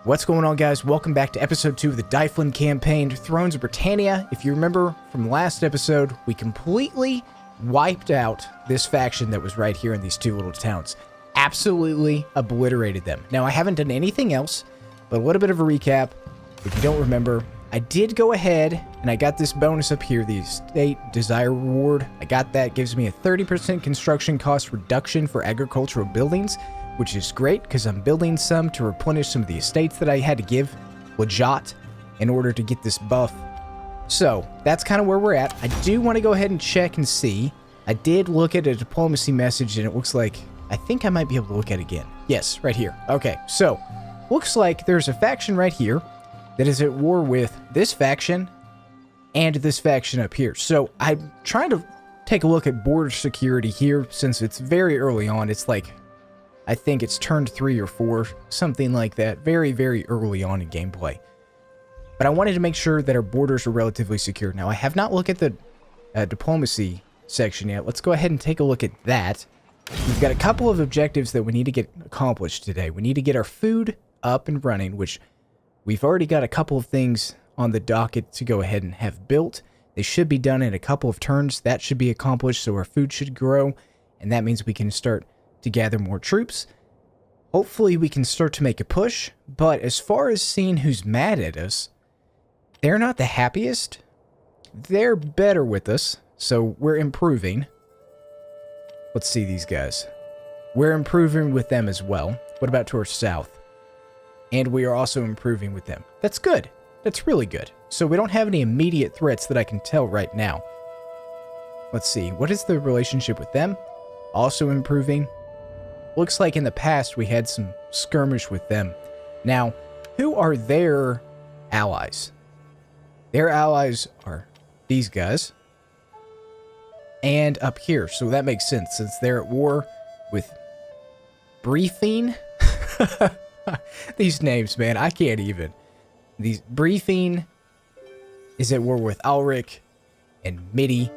What's going on, guys? Welcome back to episode 2 of the Dyflin campaign, Thrones of Britannia. If you remember from last episode, we completely wiped out this faction that was right here in these two little towns. Absolutely obliterated them. Now, I haven't done anything else, but a little bit of a recap. If you don't remember, I did go ahead and I got this bonus up here, the Estate Desire Reward. I got that. Gives me a 30% construction cost reduction for agricultural buildings, which is great because I'm building some to replenish some of the estates that I had to give Lajat in order to get this buff. So that's kind of where we're at. I do want to go ahead and check and see. I did look at a diplomacy message and it looks like, I think I might be able to look at it again. Yes, right here. Okay, so looks like there's a faction right here that is at war with this faction and this faction up here. So I'm trying to take a look at border security here since it's very early on. It's like, I think it's turned 3 or 4, something like that. Very, very early on in gameplay. But I wanted to make sure that our borders are relatively secure. Now, I have not looked at the diplomacy section yet. Let's go ahead and take a look at that. We've got a couple of objectives that we need to get accomplished today. We need to get our food up and running, which we've already got a couple of things on the docket to go ahead and have built. They should be done in a couple of turns. That should be accomplished, so our food should grow, and that means we can start to gather more troops. Hopefully we can start to make a push, but as far as seeing who's mad at us, they're not the happiest. They're better with us, so we're improving. Let's see these guys. We're improving with them as well. What about to our south? And we are also improving with them. That's good. That's really good. So we don't have any immediate threats that I can tell right now. Let's see. What is the relationship with them? Also improving. Looks like in the past we had some skirmish with them. Now, who are their allies? Their allies are these guys. And up here. So that makes sense since they're at war with Briefing. These names, man, I can't even. These Briefing is at war with Alric and Midi.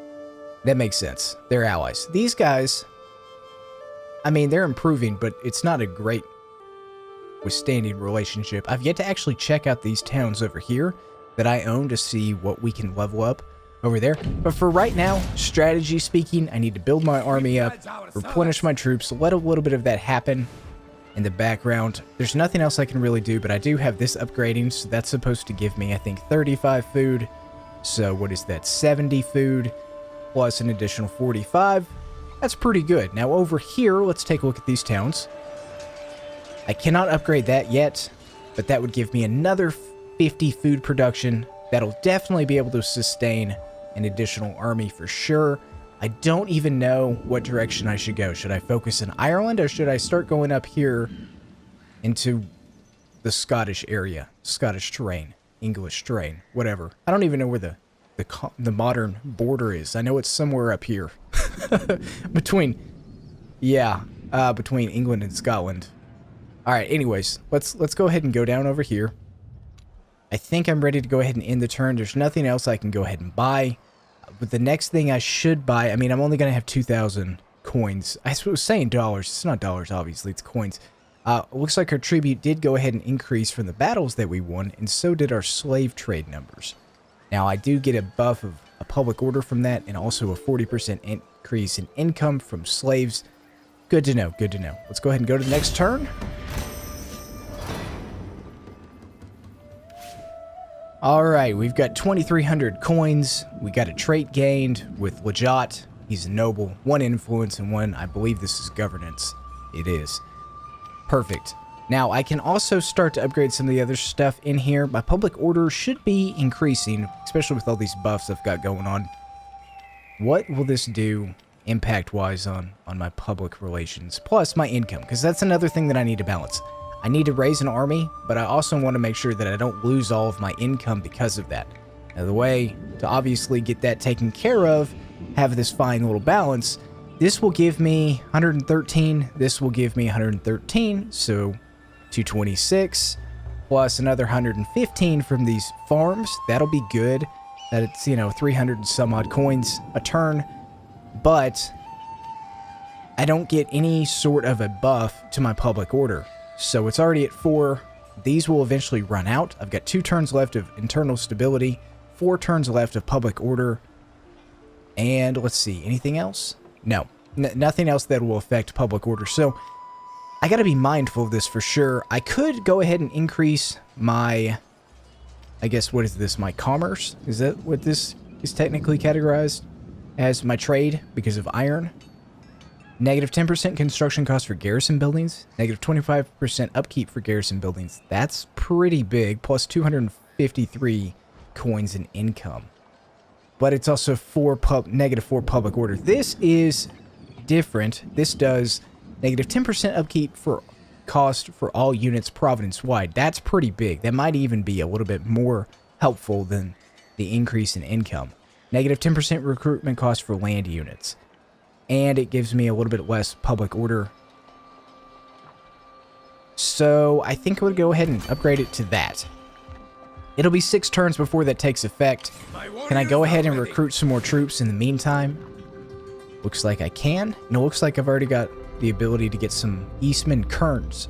That makes sense. They're allies. These guys, I mean, they're improving, but it's not a great withstanding relationship. I've yet to actually check out these towns over here that I own to see what we can level up over there. But for right now, strategy speaking, I need to build my army up, replenish my troops, let a little bit of that happen in the background. There's nothing else I can really do, but I do have this upgrading, so that's supposed to give me, I think, 35 food. So what is that? 70 food plus an additional 45. That's pretty good. Now over here, let's take a look at these towns. I cannot upgrade that yet, but that would give me another 50 food production. That'll definitely be able to sustain an additional army for sure. I don't even know what direction I should go. Should I focus in Ireland or should I start going up here into the Scottish area? Scottish terrain, English terrain, whatever. I don't even know where the modern border is. I know it's somewhere up here. between England and Scotland. Alright, anyways, let's go ahead and go down over here. I think I'm ready to go ahead and end the turn. There's nothing else I can go ahead and buy. But the next thing I should buy, I mean, I'm only going to have 2,000 coins. I was saying dollars. It's not dollars, obviously. It's coins. Looks like our tribute did go ahead and increase from the battles that we won, and so did our slave trade numbers. Now, I do get a buff of a public order from that, and also a 40% increase in income from slaves. Good to know, good to know. Let's go ahead and go to the next turn. Alright, we've got 2,300 coins. We got a trait gained with Lajat. He's a noble. 1 influence and 1, I believe this is governance. It is. Perfect. Now, I can also start to upgrade some of the other stuff in here. My public order should be increasing, especially with all these buffs I've got going on. What will this do impact-wise on my public relations? Plus, my income, because that's another thing that I need to balance. I need to raise an army, but I also want to make sure that I don't lose all of my income because of that. Now, the way to obviously get that taken care of, have this fine little balance, this will give me 113, this will give me 113, so 226, plus another 115 from these farms. That'll be good. That it's, 300 and some odd coins a turn, but I don't get any sort of a buff to my public order. So it's already at 4. These will eventually run out. I've got 2 turns left of internal stability, 4 turns left of public order, and let's see, anything else? No, nothing else that will affect public order. So I got to be mindful of this for sure. I could go ahead and increase my, I guess, what is this, my commerce? Is that what this is technically categorized as? My trade, because of iron. Negative 10% construction cost for garrison buildings. Negative 25% upkeep for garrison buildings. That's pretty big. Plus 253 coins in income. But it's also negative 4 public order. This is different. This does negative 10% upkeep for cost for all units province-wide. That's pretty big. That might even be a little bit more helpful than the increase in income. Negative 10% recruitment cost for land units. And it gives me a little bit less public order. So I think I would go ahead and upgrade it to that. It'll be 6 turns before that takes effect. Can I go ahead and recruit some more troops in the meantime? Looks like I can. And it looks like I've already got the ability to get some Eastman Kerns.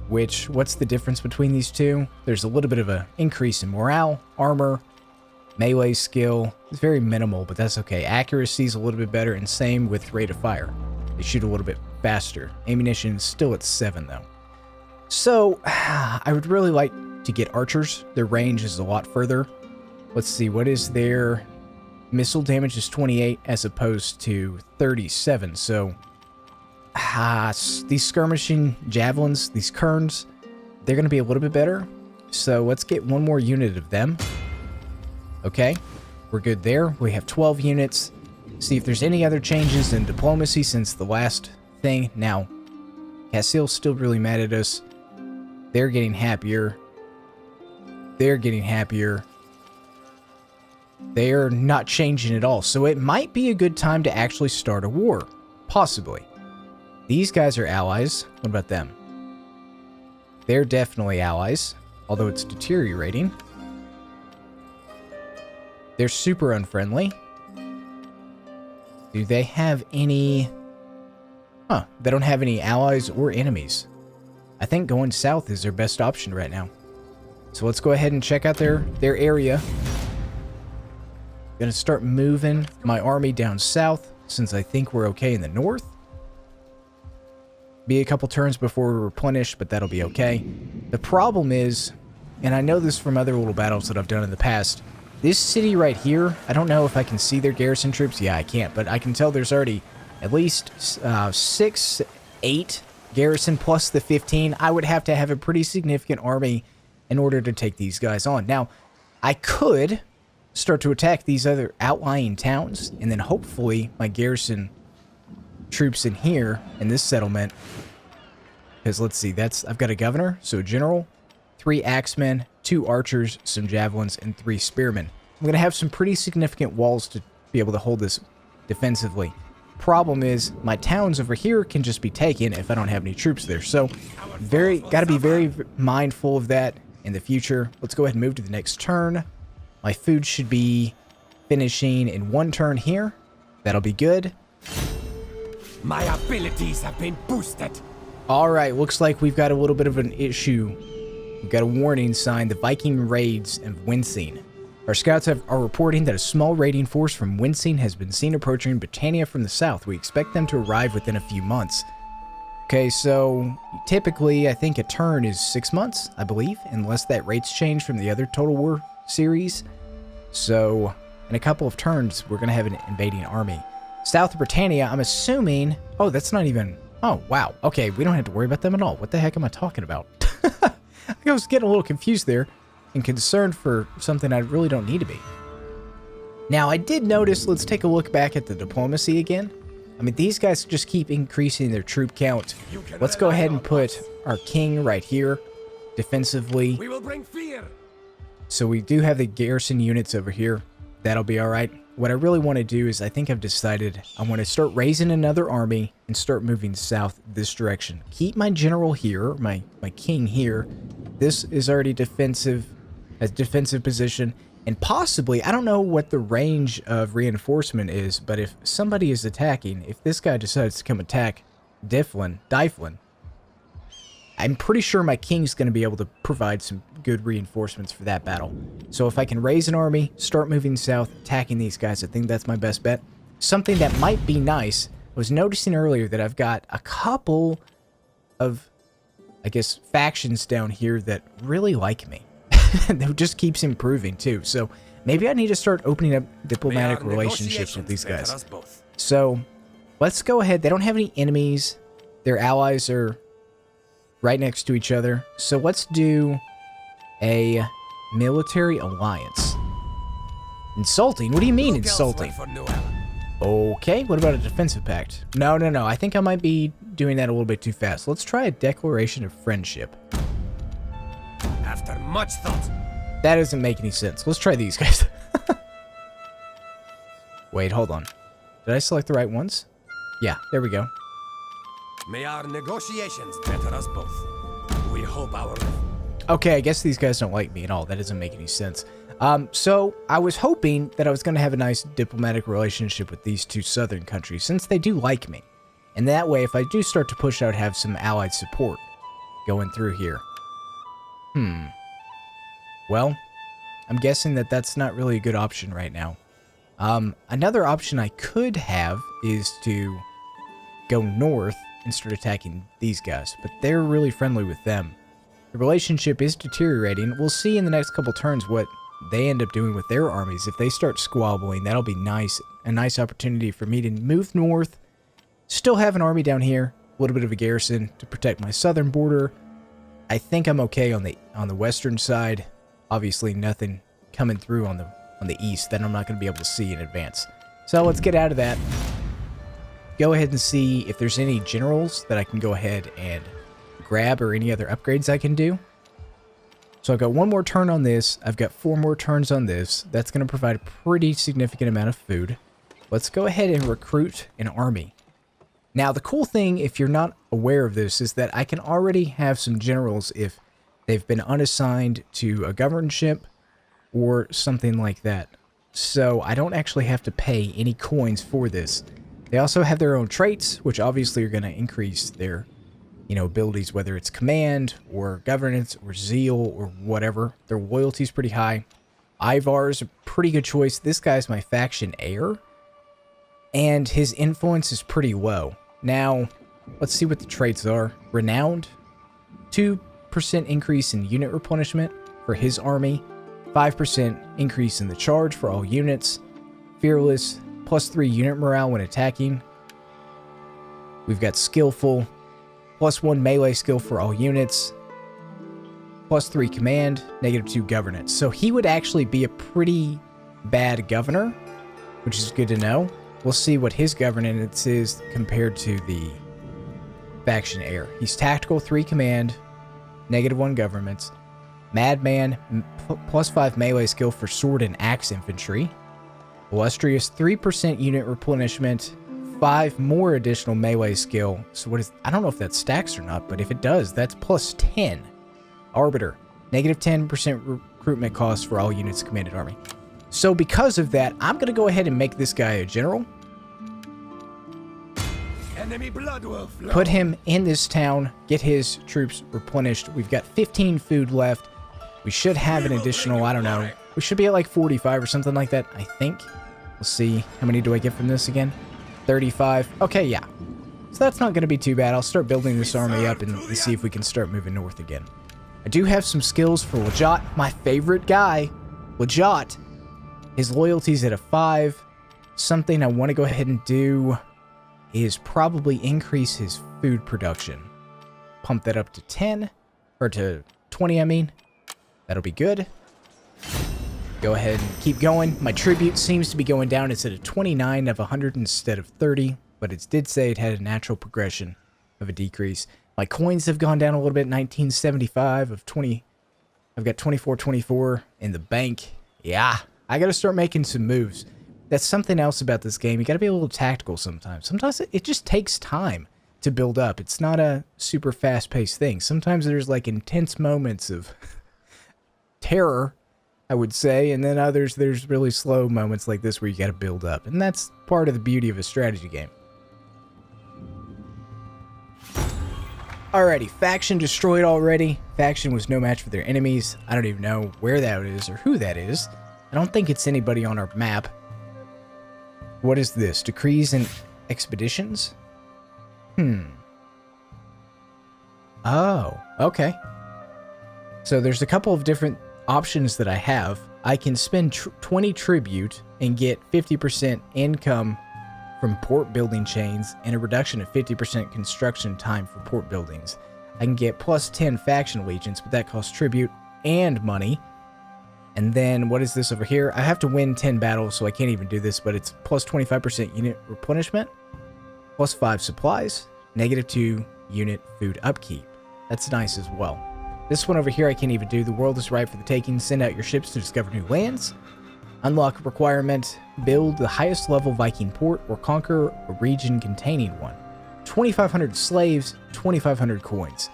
Which, what's the difference between these two? There's a little bit of an increase in morale, armor, melee skill. It's very minimal, but that's okay. Accuracy is a little bit better, and same with rate of fire. They shoot a little bit faster. Ammunition is still at 7, though. So, I would really like to get archers. Their range is a lot further. Let's see, what is their missile damage is 28 as opposed to 37. So, these skirmishing javelins, these kerns, they're going to be a little bit better. So, let's get 1 more unit of them. Okay, we're good there. We have 12 units. See if there's any other changes in diplomacy since the last thing. Now, Castile's still really mad at us. They're getting happier. They're getting happier. They're not changing at all. So it might be a good time to actually start a war. Possibly. These guys are allies. What about them? They're definitely allies. Although it's deteriorating. They're super unfriendly. Do they have any... Huh, they don't have any allies or enemies. I think going south is their best option right now. So let's go ahead and check out their area. Gonna start moving my army down south, since I think we're okay in the north. Be a couple turns before we replenish, but that'll be okay. The problem is, and I know this from other little battles that I've done in the past, this city right here, I don't know if I can see their garrison troops. Yeah, I can't, but I can tell there's already at least 6, 8 garrison plus the 15. I would have to have a pretty significant army in order to take these guys on. Now, I could start to attack these other outlying towns, and then hopefully my garrison troops in here, in this settlement, because let's see, I've got a governor, so a general, 3 axemen, 2 archers, some javelins, and 3 spearmen. I'm going to have some pretty significant walls to be able to hold this defensively. Problem is, my towns over here can just be taken if I don't have any troops there. So, got to be very mindful of that in the future. Let's go ahead and move to the next turn. My food should be finishing in 1 turn here. That'll be good. My abilities have been boosted. Alright, looks like we've got a little bit of an issue. We've got a warning sign, the Viking raids of Wincing. Our scouts are reporting that a small raiding force from Wincing has been seen approaching Britannia from the south. We expect them to arrive within a few months. Okay, so typically I think a turn is 6 months, I believe, unless that rate's changed from the other Total War series. So in a couple of turns, we're going to have an invading army. South of Britannia, I'm assuming... Oh, that's not even... Oh, wow. Okay, we don't have to worry about them at all. What the heck am I talking about? I was getting a little confused there and concerned for something I really don't need to be. Now, I did notice, let's take a look back at the diplomacy again. I mean, these guys just keep increasing their troop count. Let's go ahead and put our king right here, defensively. We will bring fear. So we do have the garrison units over here. That'll be all right. What I really want to do is I think I've decided I want to start raising another army and start moving south this direction. Keep my general here, my king here. This is already defensive, a defensive position. And possibly, I don't know what the range of reinforcement is, but if somebody is attacking, if this guy decides to come attack Dyflin, I'm pretty sure my king's going to be able to provide some good reinforcements for that battle. So if I can raise an army, start moving south, attacking these guys, I think that's my best bet. Something that might be nice, I was noticing earlier that I've got a couple of, I guess, factions down here that really like me. That just keeps improving too. So maybe I need to start opening up diplomatic relationships with these guys. So let's go ahead. They don't have any enemies. Their allies are right next to each other. So let's do a military alliance. Insulting? What do you mean insulting? Okay, what about a defensive pact? No. I think I might be doing that a little bit too fast. Let's try a declaration of friendship. After much thought. That doesn't make any sense. Let's try these guys. Wait, hold on. Did I select the right ones? Yeah, there we go. May our negotiations better us both. We hope our... Okay, I guess these guys don't like me at all. That doesn't make any sense. So I was hoping that I was going to have a nice diplomatic relationship with these two southern countries, since they do like me. And that way, if I do start to push, I would have some allied support going through here. Well, I'm guessing that that's not really a good option right now. Another option I could have is to go north and start attacking these guys, but they're really friendly with them. The relationship is deteriorating. We'll see in the next couple turns what they end up doing with their armies. If they start squabbling, that'll be nice. A nice opportunity for me to move north, still have an army down here, a little bit of a garrison to protect my southern border. I think I'm okay on the western side. Obviously, nothing coming through on the east that I'm not going to be able to see in advance. So let's get out of that. Go ahead and see if there's any generals that I can go ahead and grab or any other upgrades I can do. So I've got one more turn on this. I've got 4 more turns on this. That's going to provide a pretty significant amount of food. Let's go ahead and recruit an army. Now, the cool thing, if you're not aware of this, is that I can already have some generals if they've been unassigned to a governorship or something like that. So I don't actually have to pay any coins for this. They also have their own traits, which obviously are going to increase their abilities, whether it's command or governance or zeal or whatever. Their loyalty is pretty high. Ivar's a pretty good choice. This guy's my faction heir, and his influence is pretty low. Now, let's see what the traits are. Renowned, 2% increase in unit replenishment for his army, 5% increase in the charge for all units. Fearless, +3 unit morale when attacking. We've got skillful, +1 melee skill for all units, +3 command, -2 governance. So he would actually be a pretty bad governor, which is good to know. We'll see what his governance is compared to the faction heir. He's tactical, 3 command, -1 governments, madman, +5 melee skill for sword and axe infantry, illustrious, 3% unit replenishment, 5 more additional melee skill. So what is, I don't know if that stacks or not, but if it does, that's +10. Arbiter, -10% recruitment cost for all units commanded army. So because of that, I'm going to go ahead and make this guy a general. Enemy blood will flow. Put him in this town, get his troops replenished. We've got 15 food left. We should have an additional, I don't know, we should be at like 45 or something like that, I think. We'll see. How many do I get from this again? 35. Okay, yeah. So that's not going to be too bad. I'll start building this army up and see if we can start moving north again. I do have some skills for Lajat, my favorite guy. Lajat. His loyalty's at a 5. Something I want to go ahead and do is probably increase his food production. Pump that up to 10. Or to 20, I mean. That'll be good. Go ahead and keep going. My tribute seems to be going down. It's at a 29 of 100 instead of 30, but it did say it had a natural progression of a decrease. My coins have gone down a little bit. 1975 of 20. I've got 2424 in the bank. Yeah, I got to start making some moves. That's something else about this game. You got to be a little tactical sometimes. Sometimes it just takes time to build up. It's not a super fast-paced thing. Sometimes there's like intense moments of terror, I would say, and then others there's really slow moments like this where you got to build up, and that's part of the beauty of a strategy game. Alrighty, faction destroyed already. Faction was no match for their enemies. I don't even know where that is or who that is. I don't think it's anybody on our map. What is this? Decrees and expeditions? Oh, okay. So there's a couple of different options that I have. I can spend 20 tribute and get 50% income from port building chains and a reduction of 50% construction time for port buildings. I can get plus 10 faction allegiance, but that costs tribute and money. And then what is this over here? I have to win 10 battles, so I can't even do this, but it's plus 25% unit replenishment, plus 5 supplies, -2 unit food upkeep. That's nice as well. This one over here I can't even do. The world is ripe for the taking. Send out your ships to discover new lands. Unlock requirement. Build the highest level Viking port or conquer a region containing one. 2,500 slaves, 2,500 coins.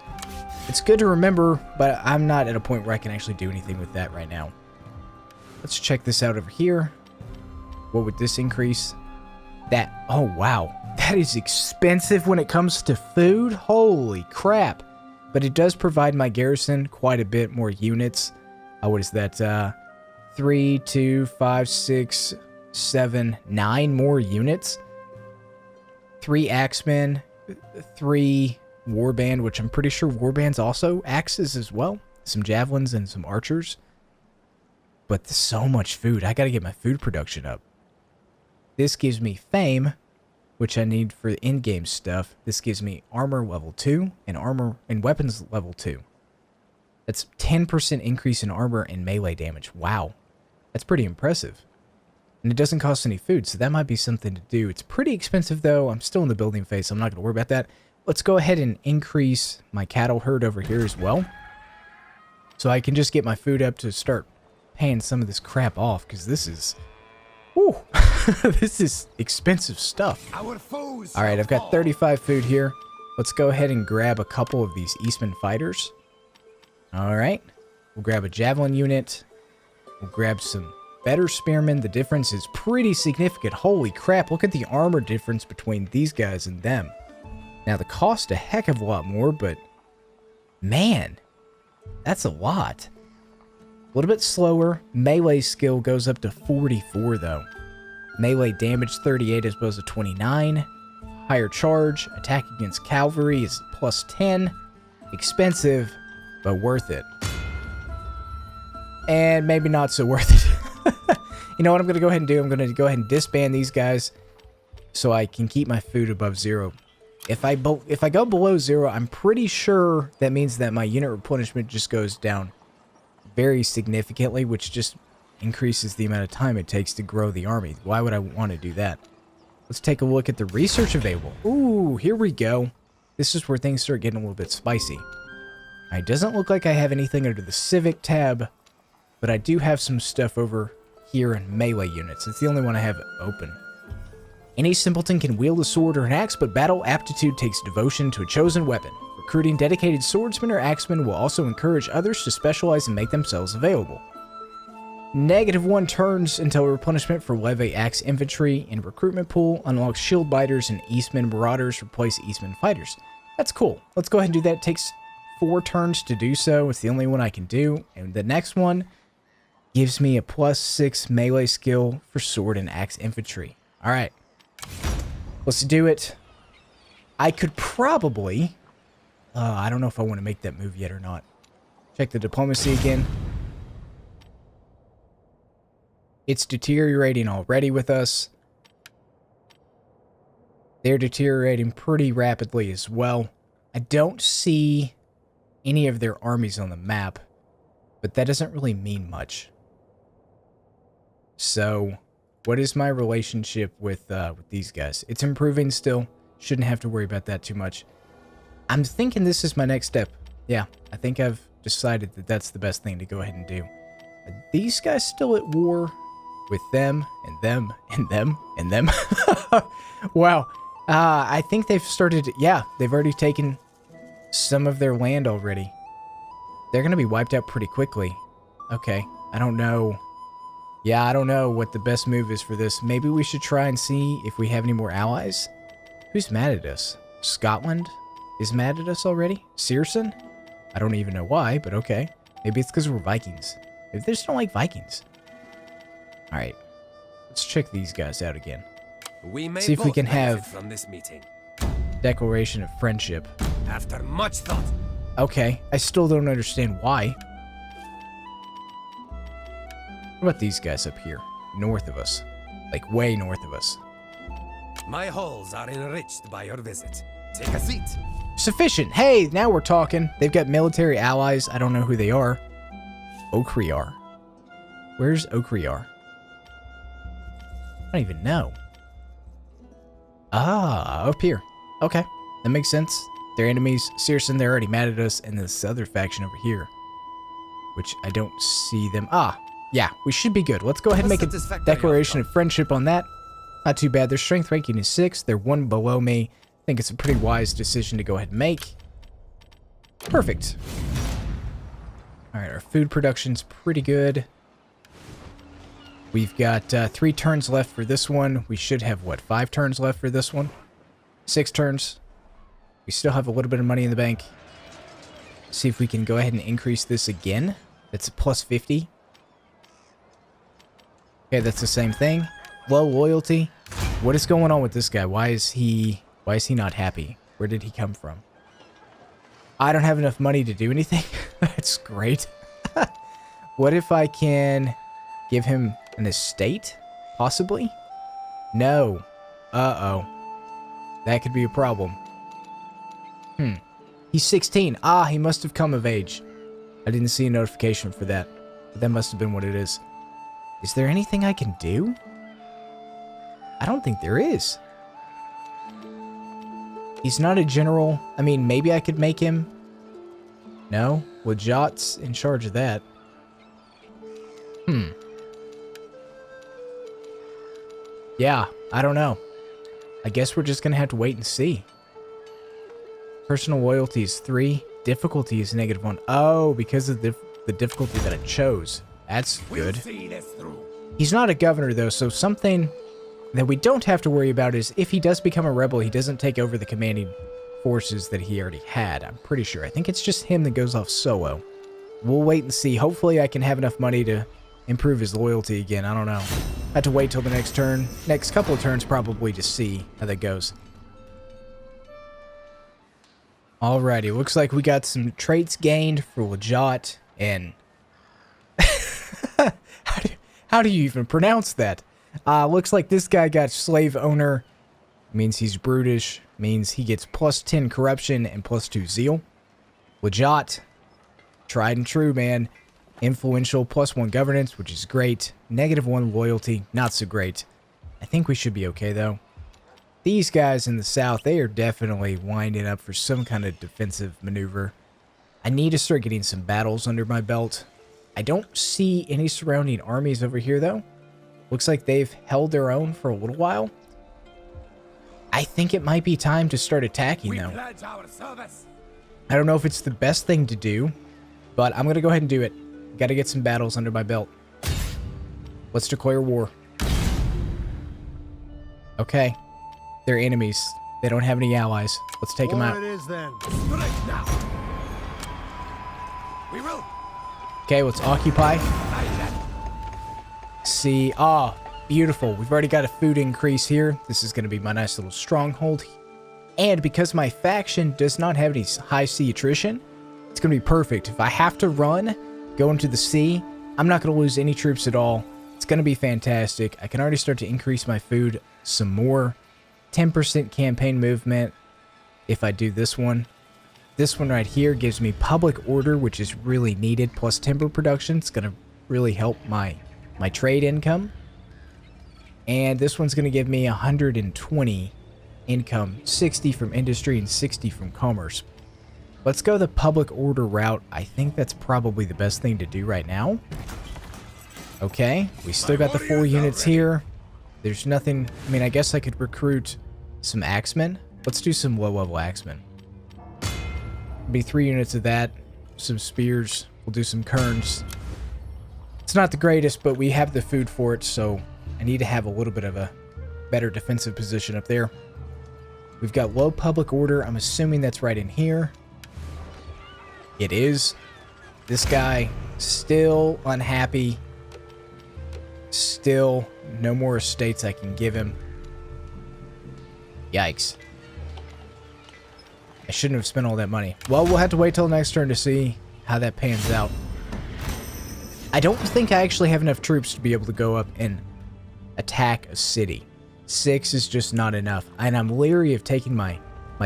It's good to remember, but I'm not at a point where I can actually do anything with that right now. Let's check this out over here. What would this increase? That, oh wow. That is expensive when it comes to food. Holy crap. But it does provide my garrison quite a bit more units. What is that? 3, 2, 5, 6, 7, 9 more units. 3 axemen, 3 warband, which I'm pretty sure warbands also axes as well. Some javelins and some archers. But so much food. I gotta get my food production up. This gives me fame, which I need for the in-game stuff. This gives me armor level 2 and armor and weapons level 2. That's 10% increase in armor and melee damage. Wow. That's pretty impressive. And it doesn't cost any food, so that might be something to do. It's pretty expensive though. I'm still in the building phase, so I'm not going to worry about that. Let's go ahead and increase my cattle herd over here as well. So I can just get my food up to start paying some of this crap off, because this is... Whew. This is expensive stuff. Alright, I've got 35 food here. Let's go ahead and grab a couple of these Eastman fighters. Alright. We'll grab a javelin unit. We'll grab some better spearmen. The difference is pretty significant. Holy crap, look at the armor difference between these guys and them. Now, the cost a heck of a lot more, but... Man, that's a lot. A little bit slower. Melee skill goes up to 44, though. Melee damage 38 as opposed to 29. Higher charge. Attack against cavalry is plus 10. Expensive, but worth it. And maybe not so worth it. You know what I'm going to go ahead and do? I'm going to go ahead and disband these guys so I can keep my food above 0. If I go below 0, I'm pretty sure that means that my unit replenishment just goes down very significantly, which just increases the amount of time it takes to grow the army. Why would I want to do that? Let's take a look at the research available. Ooh, here we go. This is where things start getting a little bit spicy. It doesn't look like I have anything under the civic tab, but I do have some stuff over here in melee units. It's the only one I have open. Any simpleton can wield a sword or an axe, but battle aptitude takes devotion to a chosen weapon. Recruiting dedicated swordsmen or axemen will also encourage others to specialize and make themselves available. -1 turns until replenishment for leve axe infantry in recruitment pool. Unlocks shield biters and Eastman marauders replace Eastman fighters. That's cool. Let's go ahead and do that. It takes 4 turns to do so. It's the only one I can do. And the next one gives me a +6 melee skill for sword and axe infantry. Alright. Let's do it. I could probably... I don't know if I want to make that move yet or not. Check the diplomacy again. It's deteriorating already with us. They're deteriorating pretty rapidly as well. I don't see any of their armies on the map, but that doesn't really mean much. So, what is my relationship with these guys? It's improving still. Shouldn't have to worry about that too much. I'm thinking this is my next step. Yeah, I think I've decided that that's the best thing to go ahead and do. Are these guys still at war with them and them and them and them? Wow. I think they've started... Yeah, they've already taken some of their land already. They're going to be wiped out pretty quickly. Okay, I don't know. Yeah, I don't know what the best move is for this. Maybe we should try and see if we have any more allies. Who's mad at us? Scotland? is mad at us already. Searson? I don't even know why, but okay. Maybe it's because we're Vikings. Maybe they just don't like Vikings. Alright. Let's check these guys out again. We may See if we both can benefit have from this meeting. Declaration of friendship. After much thought, Okay, I still don't understand why. What about these guys up here? North of us. Like, way north of us. my halls are enriched by your visit. Take a seat. Sufficient. Hey, now we're talking. They've got military allies. I don't know who they are. Okriar. Where's Okriar? I don't even know. Ah, up here. Okay, that makes sense. They're enemies. Searson, they're already mad at us. And this other faction over here, which I don't see them. Ah, yeah, we should be good. Let's go ahead and make a declaration of friendship on that. Not too bad. Their strength ranking is 6. They're 1 below me. I think it's a pretty wise decision to go ahead and make. Perfect. All right, our food production's pretty good. We've got 3 turns left for this one. We should have, what, 5 turns left for this one? 6 turns. We still have a little bit of money in the bank. See if we can go ahead and increase this again. That's a plus 50. Okay, that's the same thing. Low loyalty. What is going on with this guy? Why is he not happy? Where did he come from? I don't have enough money to do anything. That's great. What if I can give him an estate? Possibly? No. Uh-oh. That could be a problem. He's 16. Ah, he must have come of age. I didn't see a notification for that. But that must have been what it is. Is there anything I can do? I don't think there is. He's not a general. I mean, maybe I could make him. No? Wajat's in charge of that. Yeah, I don't know. I guess we're just gonna have to wait and see. Personal loyalty is 3. Difficulty is -1. Oh, because of the difficulty that I chose. That's good. We'll see this through. He's not a governor, though, so something that we don't have to worry about is if he does become a rebel, he doesn't take over the commanding forces that he already had. I'm pretty sure. I think it's just him that goes off solo. We'll wait and see. Hopefully I can have enough money to improve his loyalty again. I don't know. I have to wait till the next turn. Next couple of turns probably to see how that goes. Alrighty, looks like we got some traits gained for Wajat and... How do you even pronounce that? Looks like this guy got slave owner. Means he's brutish. Means he gets plus 10 corruption and plus 2 zeal. Wajat, tried and true, man. Influential, plus 1 governance, which is great. -1 loyalty, not so great. I think we should be okay, though. These guys in the south, they are definitely winding up for some kind of defensive maneuver. I need to start getting some battles under my belt. I don't see any surrounding armies over here, though. Looks like they've held their own for a little while. I think it might be time to start attacking, though. Pledge our service. I don't know if it's the best thing to do, but I'm going to go ahead and do it. Got to get some battles under my belt. Let's declare war. Okay. They're enemies. They don't have any allies. Let's take them out. It is then. Strike now. We will. Okay, let's occupy. See. Ah, beautiful. We've already got a food increase here. This is going to be my nice little stronghold. And because my faction does not have any high sea attrition, it's going to be perfect. If I have to run, go into the sea, I'm not going to lose any troops at all. It's going to be fantastic. I can already start to increase my food some more. 10% campaign movement if I do this one. This one right here gives me public order, which is really needed, plus timber production. It's going to really help my trade income. And this one's going to give me 120 income, 60 from industry and 60 from commerce. Let's go the public order route. I think that's probably the best thing to do right now. Okay, we still got the 4 units here. There's nothing... I mean, I guess I could recruit some axemen. Let's do some low-level axemen. Be 3 units of that. Some spears. We'll do some kerns. It's not the greatest, but we have the food for it, so I need to have a little bit of a better defensive position up there. We've got low public order. I'm assuming that's right in here. It is. This guy still unhappy. Still no more estates I can give him. Yikes. I shouldn't have spent all that money. Well, we'll have to wait till next turn to see how that pans out. I don't think I actually have enough troops to be able to go up and attack a city. 6 is just not enough. And I'm leery of taking my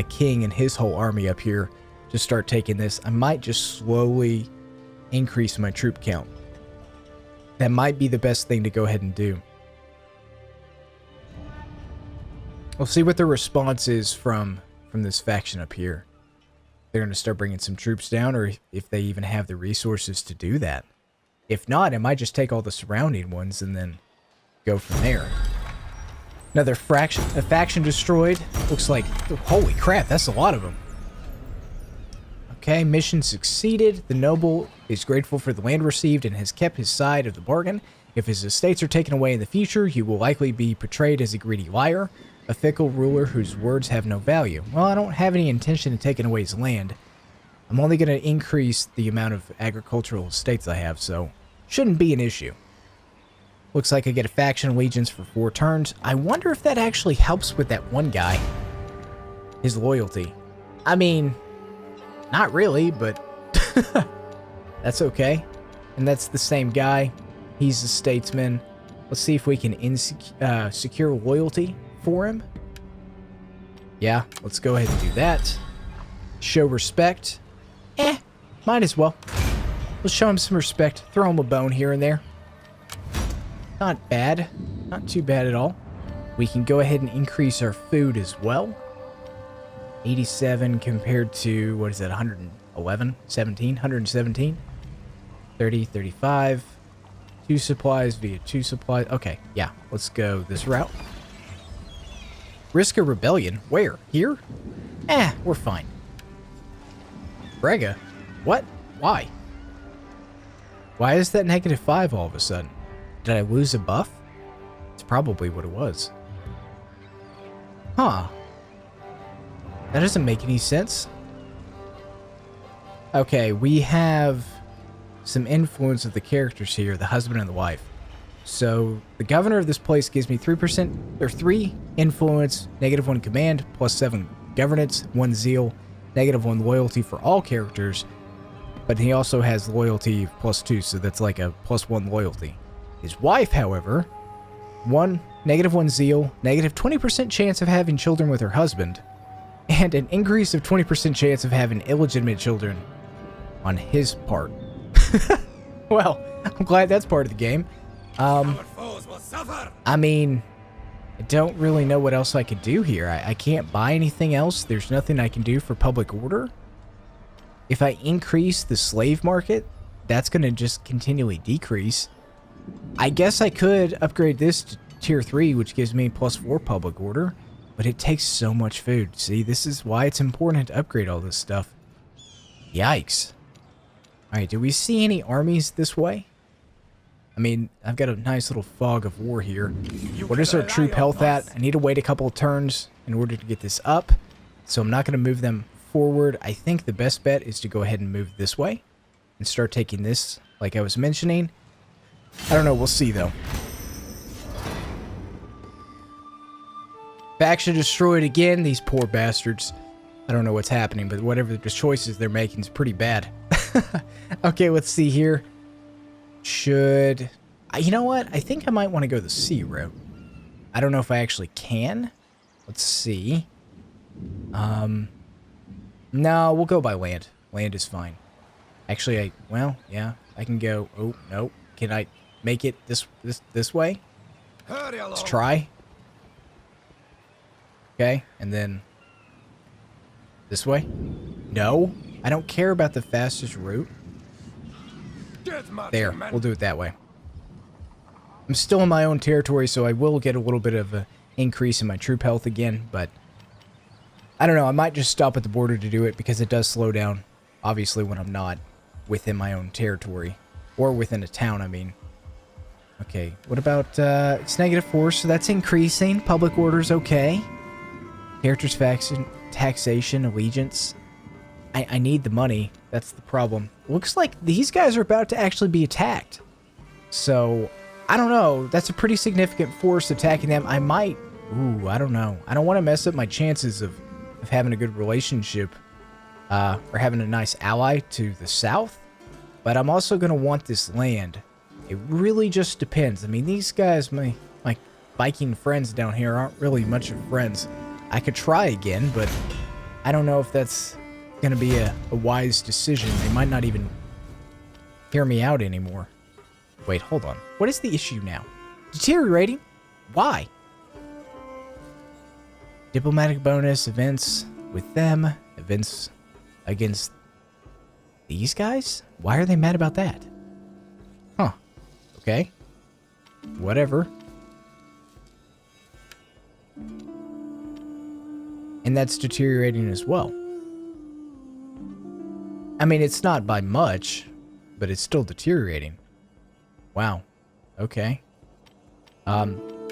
king and his whole army up here to start taking this. I might just slowly increase my troop count. That might be the best thing to go ahead and do. We'll see what the response is from this faction up here. They're going to start bringing some troops down, or if they even have the resources to do that. If not, I might just take all the surrounding ones and then go from there. Another faction destroyed. Looks like, holy crap, that's a lot of them. Okay, mission succeeded. The noble is grateful for the land received and has kept his side of the bargain. If his estates are taken away in the future, he will likely be portrayed as a greedy liar, a fickle ruler whose words have no value. Well, I don't have any intention of taking away his land. I'm only going to increase the amount of agricultural estates I have, so shouldn't be an issue. Looks like I get a faction allegiance for 4 turns. I wonder if that actually helps with that one guy. His loyalty. I mean, not really, but that's okay. And that's the same guy. He's a statesman. Let's see if we can secure loyalty for him. Yeah, let's go ahead and do that. Show respect. Might as well. Let's show him some respect. Throw him a bone here and there. Not bad. Not too bad at all. We can go ahead and increase our food as well. 87 compared to, what is that, 111? 17? 117? 30, 35. 2 supplies via 2 supplies. Okay, yeah, let's go this route. Risk a rebellion? Where? Here? We're fine. Brega? What? Why? Why is that -5 all of a sudden? Did I lose a buff? It's probably what it was. Huh. That doesn't make any sense. Okay, we have some influence of the characters here, the husband and the wife. So, the governor of this place gives me 3% or 3 influence, -1 command, +7 governance, 1 zeal, -1 loyalty for all characters. But he also has loyalty +2, so that's like a +1 loyalty. His wife, however, -1 zeal, -20% chance of having children with her husband, and an increase of 20% chance of having illegitimate children on his part. Well, I'm glad that's part of the game. I mean, I don't really know what else I could do here. I can't buy anything else. There's nothing I can do for public order. If I increase the slave market, that's going to just continually decrease. I guess I could upgrade this to tier 3, which gives me +4 public order, but it takes so much food. See, this is why it's important to upgrade all this stuff. Yikes. Alright, do we see any armies this way? I mean, I've got a nice little fog of war here. What is our troop health at? I need to wait a couple of turns in order to get this up, so I'm not going to move them forward. I think the best bet is to go ahead and move this way and start taking this, like I was mentioning. I don't know, we'll see though. Faction destroyed again, these poor bastards. I don't know what's happening, but whatever the choices they're making is pretty bad. Okay, let's see here. Should... You know what? I think I might want to go the sea route. I don't know if I actually can. Let's see. No, we'll go by land. Land is fine. Actually, well, yeah, I can go... Oh, no. Can I make it this way? Let's try. Okay, and then... This way? No, I don't care about the fastest route. There, we'll do it that way. I'm still in my own territory, so I will get a little bit of an increase in my troop health again, but I don't know, I might just stop at the border to do it because it does slow down, obviously, when I'm not within my own territory. Or within a town, I mean. Okay, what about, it's -4, so that's increasing. Public order's okay. Characters faction, taxation, allegiance. I need the money. That's the problem. Looks like these guys are about to actually be attacked. So, I don't know. That's a pretty significant force attacking them. I might... Ooh, I don't know. I don't want to mess up my chances of having a good relationship. Or having a nice ally to the south. But I'm also going to want this land. It really just depends. I mean, these guys, my Viking friends down here aren't really much of friends. I could try again, but I don't know if that's going to be a wise decision. They might not even hear me out anymore. Wait, hold on. What is the issue now? Deteriorating? Why? Diplomatic bonus, events with them, events against these guys? Why are they mad about that? Huh. Okay. Whatever. And that's deteriorating as well. I mean, it's not by much, but it's still deteriorating. Wow. Okay.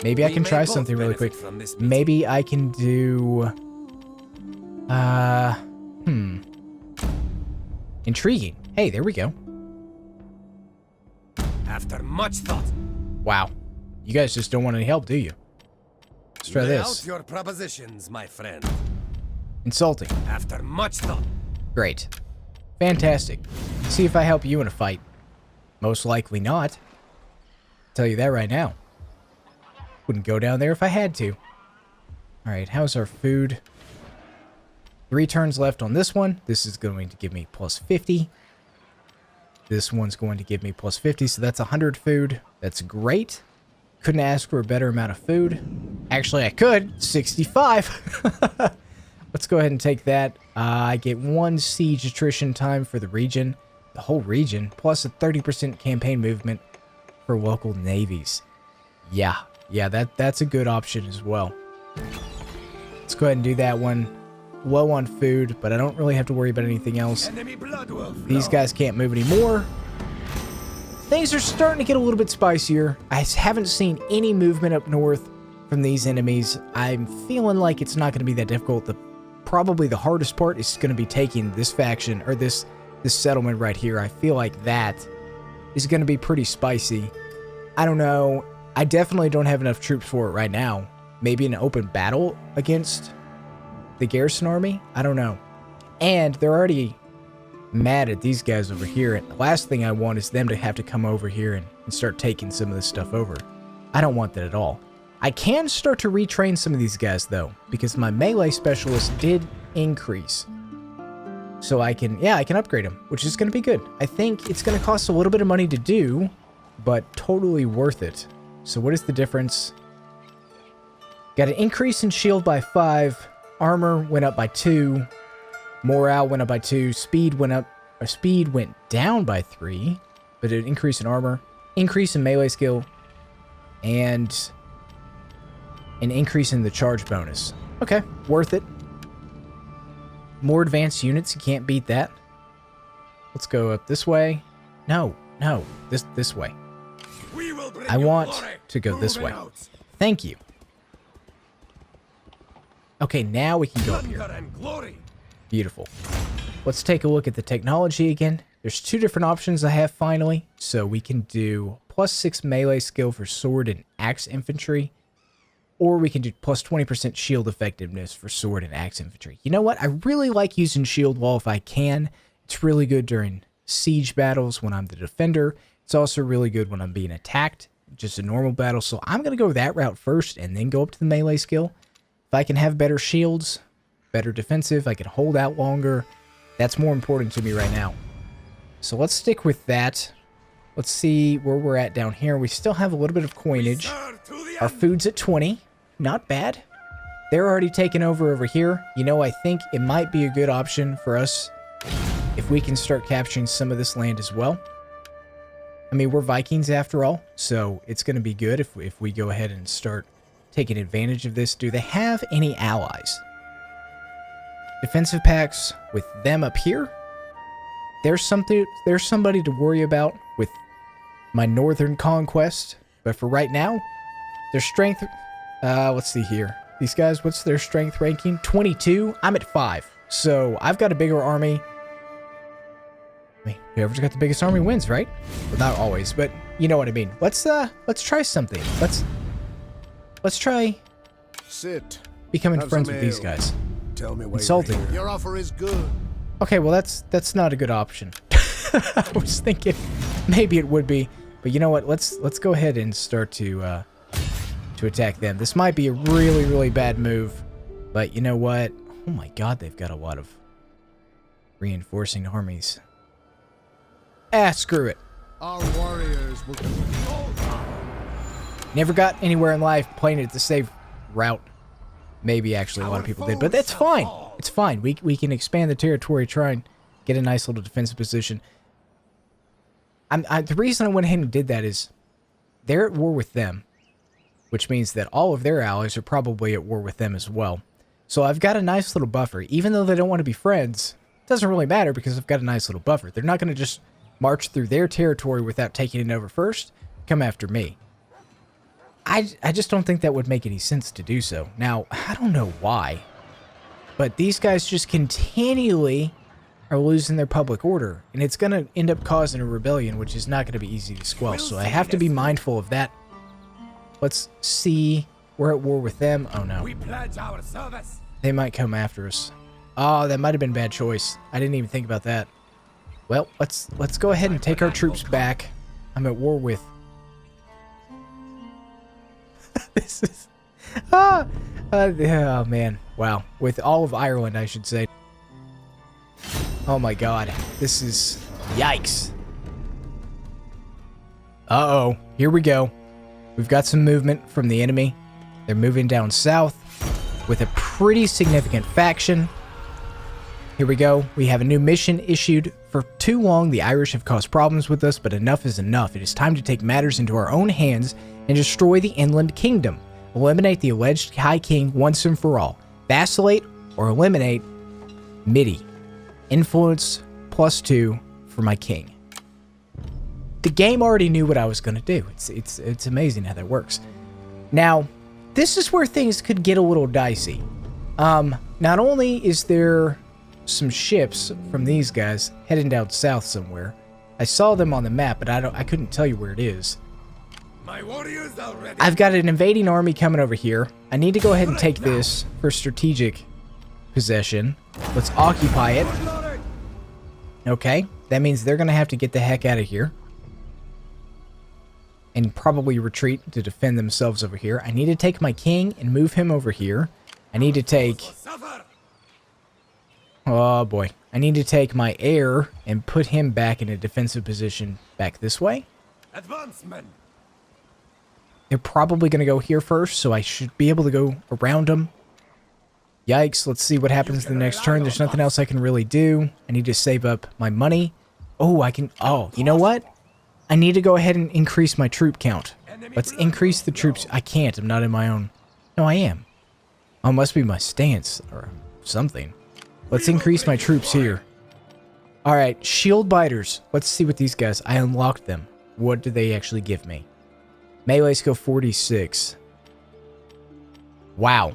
Maybe I can try something really quick. Maybe I can do... Intriguing. Hey, there we go. After much thought. Wow. You guys just don't want any help, do you? Let's try Lay this. out your propositions, my friend. Insulting. After much thought. Great. Fantastic. See if I help you in a fight. Most likely not. Tell you that right now. Wouldn't go down there if I had to. Alright, how's our food? 3 turns left on this one. This is going to give me plus 50. This one's going to give me plus 50, so that's 100 food. That's great. Couldn't ask for a better amount of food. Actually, I could. 65. Let's go ahead and take that. I get 1 siege attrition time for the region. The whole region. Plus a 30% campaign movement for local navies. Yeah, that's a good option as well. Let's go ahead and do that one. Low on food, but I don't really have to worry about anything else. These guys can't move anymore. Things are starting to get a little bit spicier. I haven't seen any movement up north from these enemies. I'm feeling like it's not going to be that difficult. Probably the hardest part is going to be taking this faction, or this settlement right here. I feel like that is going to be pretty spicy. I don't know. I definitely don't have enough troops for it right now. Maybe an open battle against the garrison army? I don't know. And they're already mad at these guys over here. And the last thing I want is them to have to come over here and start taking some of this stuff over. I don't want that at all. I can start to retrain some of these guys, though, because my melee specialist did increase. So I can upgrade them, which is going to be good. I think it's going to cost a little bit of money to do, but totally worth it. So what is the difference? Got an increase in shield by 5. Armor went up by 2. Morale went up by 2. Speed went down by 3. But an increase in armor. Increase in melee skill. And an increase in the charge bonus. Okay, worth it. More advanced units, you can't beat that. Let's go up this way. No, this way. I want to go this way. Thank you. Okay, now we can go up here. Beautiful. Let's take a look at the technology again. There's 2 different options I have finally. So we can do plus 6 melee skill for sword and axe infantry. Or we can do plus 20% shield effectiveness for sword and axe infantry. You know what? I really like using shield wall if I can. It's really good during siege battles when I'm the defender. It's also really good when I'm being attacked. Just a normal battle. So I'm going to go that route first and then go up to the melee skill. If I can have better shields, better defensive, I can hold out longer. That's more important to me right now. So let's stick with that. Let's see where we're at down here. We still have a little bit of coinage. Our food's at 20. Not bad. They're already taking over here. You know, I think it might be a good option for us if we can start capturing some of this land as well. I mean, we're Vikings after all, so it's going to be good if we go ahead and start taking advantage of this. Do they have any allies? Defensive pacts with them up here. There's somebody to worry about with my northern conquest, but for right now, their strength. Let's see here. These guys, what's their strength ranking? 22. I'm at 5. So I've got a bigger army. I mean, whoever's got the biggest army wins, right? Well, not always, but you know what I mean. Let's try something. Let's try becoming friends with these guys. Tell me what Insulting. your offer is good. Okay, well that's not a good option. I was thinking maybe it would be, but you know what? Let's go ahead and start to attack them. This might be a really, really bad move, but you know what? Oh my god, they've got a lot of reinforcing armies. Ah, screw it. Our warriors will Never got anywhere in life playing it the safe route. Maybe actually a lot of people did, but that's fine. It's fine. We can expand the territory, try and get a nice little defensive position. The reason I went ahead and did that is they're at war with them, which means that all of their allies are probably at war with them as well. So I've got a nice little buffer. Even though they don't want to be friends, it doesn't really matter because I've got a nice little buffer. They're not going to just march through their territory without taking it over first, come after me. I just don't think that would make any sense to do so. Now, I don't know why, but these guys just continually are losing their public order, and it's going to end up causing a rebellion, which is not going to be easy to squelch, so I have to be mindful of that. Let's see. We're at war with them. Oh, no. We pledge our service. They might come after us. Oh, that might have been a bad choice. I didn't even think about that. Well, let's go ahead and take our troops back. I'm at war with... This is... oh, man. Wow. With all of Ireland, I should say. Oh, my God. This is... Yikes. Uh-oh. Here we go. We've got some movement from the enemy. They're moving down south with a pretty significant faction. Here we go. We have a new mission issued. For too long, the Irish have caused problems with us, but enough is enough. It is time to take matters into our own hands and destroy the inland kingdom. Eliminate the alleged High King once and for all. Vacillate or eliminate Midi. Influence +2 for my king. The game already knew what I was going to do. It's amazing how that works. Now, this is where things could get a little dicey. Not only is there some ships from these guys heading down south somewhere. I saw them on the map, but I couldn't tell you where it is. My warriors are ready. I've got an invading army coming over here. I need to go ahead and take this for strategic possession. Let's occupy it. Okay, that means they're going to have to get the heck out of here. And probably retreat to defend themselves over here. I need to take my king and move him over here. I need to take... oh boy. I need to take my heir and put him back in a defensive position back this way. Advancement. They're probably going to go here first, so I should be able to go around them. Yikes, let's see what happens the next turn. There's nothing else I can really do. I need to save up my money. Oh, I can... oh, you know what? I need to go ahead and increase my troop count. Let's increase the troops. I can't. I'm not in my own... no, I am. Oh, it must be my stance or something. Let's increase my troops here. Alright, shield biters. Let's see what these guys... I unlocked them. What do they actually give me? Melee skill 46. Wow.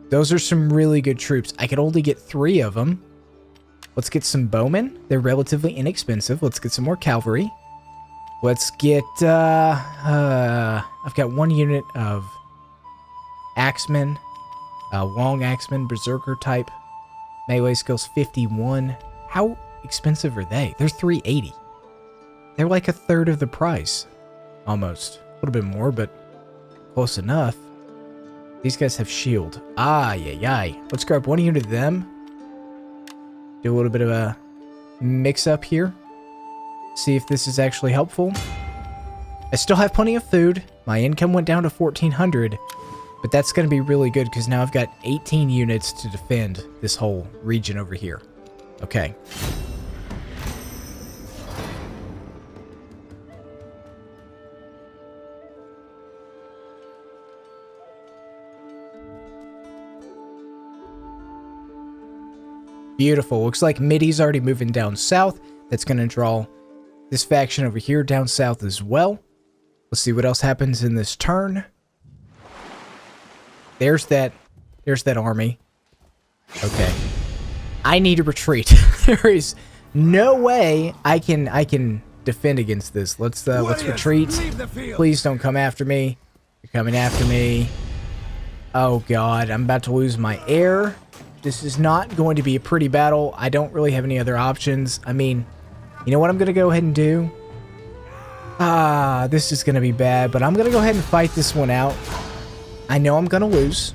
Those are some really good troops. I could only get 3 of them. Let's get some bowmen. They're relatively inexpensive. Let's get some more cavalry. Let's get, I've got 1 unit of axemen, long axemen, berserker type. Melee skills 51. How expensive are they? They're 380. They're like a third of the price. Almost. A little bit more, but close enough. These guys have shield. Ay. Let's grab 1 unit of them. Do a little bit of a mix-up here. See if this is actually helpful. I still have plenty of food. My income went down to 1,400. But that's going to be really good because now I've got 18 units to defend this whole region over here. Okay. Beautiful. Looks like Midi's already moving down south. That's going to draw this faction over here down south as well. Let's see what else happens in this turn. There's that There's that army. Okay. I need to retreat. There is no way I can defend against this. Let's retreat. Please don't come after me. You're coming after me. Oh god, I'm about to lose my air. This is not going to be a pretty battle. I don't really have any other options. I mean, you know what I'm gonna go ahead and do? This is gonna be bad, but I'm gonna go ahead and fight this one out. I know I'm gonna lose,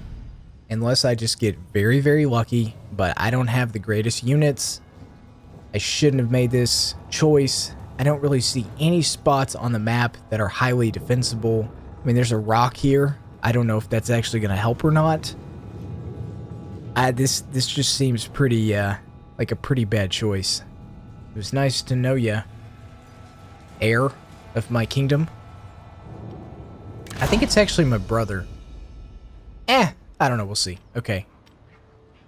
unless I just get very, very lucky, but I don't have the greatest units. I shouldn't have made this choice. I don't really see any spots on the map that are highly defensible. I mean, there's a rock here. I don't know if that's actually gonna help or not. This just seems pretty, like a pretty bad choice. It was nice to know ya, heir of my kingdom. I think it's actually my brother. I don't know, we'll see. Okay.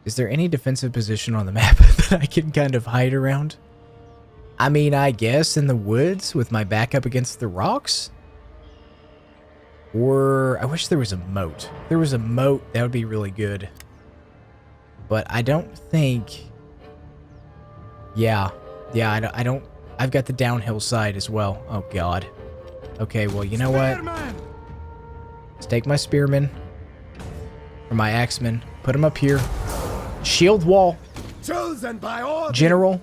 Is there any defensive position on the map that I can kind of hide around? I mean, I guess in the woods with my back up against the rocks? Or, I wish there was a moat. If there was a moat, that would be really good. But I don't think... Yeah, I don't... I've got the downhill side as well. Oh, God. Okay, well, you know what? Let's take my spearmen. Or my axemen. Put them up here. Shield wall. Chosen by all. General.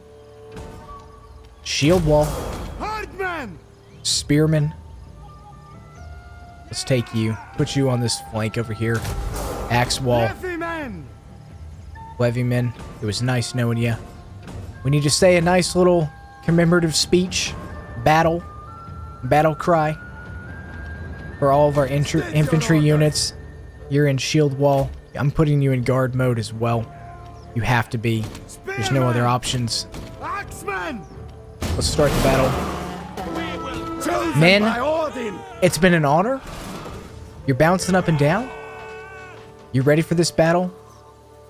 Shield wall. Hardman. Spearmen. Let's take you. Put you on this flank over here. Axe wall. Levymen. It was nice knowing you. We need to say a nice little commemorative speech. Battle cry. For all of our infantry units. You're in shield wall. I'm putting you in guard mode as well. You have to be. There's no other options. Let's start the battle. Men, it's been an honor. You're bouncing up and down. You ready for this battle?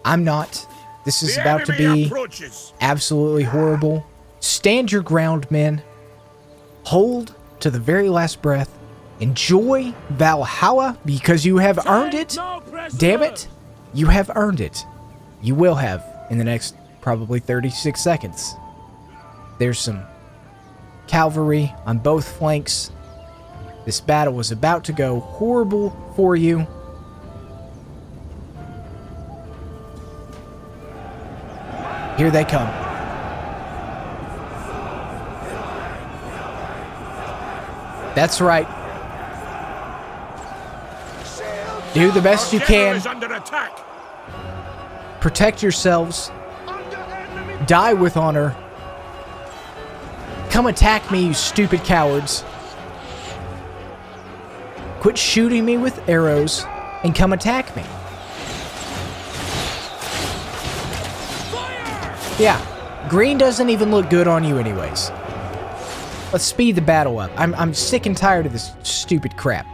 I'm not. This is about to be absolutely horrible. Stand your ground, men. Hold to the very last breath. Enjoy Valhalla because you have earned it. Damn it. You have earned it. You will have in the next probably 36 seconds. There's some cavalry on both flanks. This battle was about to go horrible for you. Here they come. That's right. Do the best you can. Protect yourselves. Die with honor. Come attack me, you stupid cowards. Quit shooting me with arrows and come attack me. Yeah, green doesn't even look good on you anyways. Let's speed the battle up. I'm sick and tired of this stupid crap.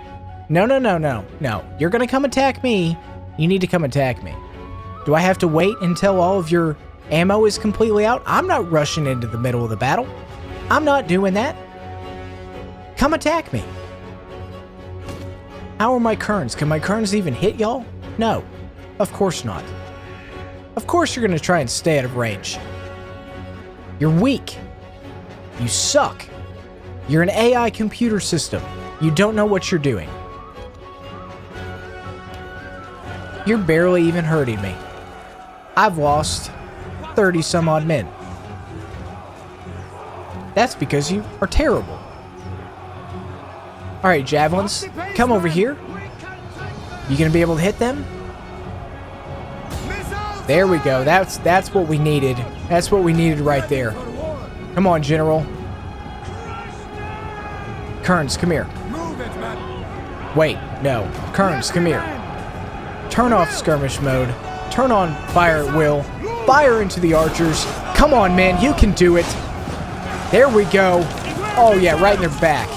No. You're gonna come attack me. You need to come attack me. Do I have to wait until all of your ammo is completely out? I'm not rushing into the middle of the battle. I'm not doing that. Come attack me. How are my kerns? Can my kerns even hit y'all? No, of course not. Of course you're gonna try and stay out of range. You're weak. You suck. You're an AI computer system. You don't know what you're doing. You're barely even hurting me. I've lost 30 some odd men. That's because you are terrible. Alright, javelins, come over here. You gonna be able to hit them? There we go. That's what we needed. That's what we needed right there. Come on, General. Kerns, come here. Wait, no. Kerns, come here. Turn off skirmish mode. Turn on fire at will. Fire into the archers. Come on, man. You can do it. There we go. Oh, yeah, right in their back.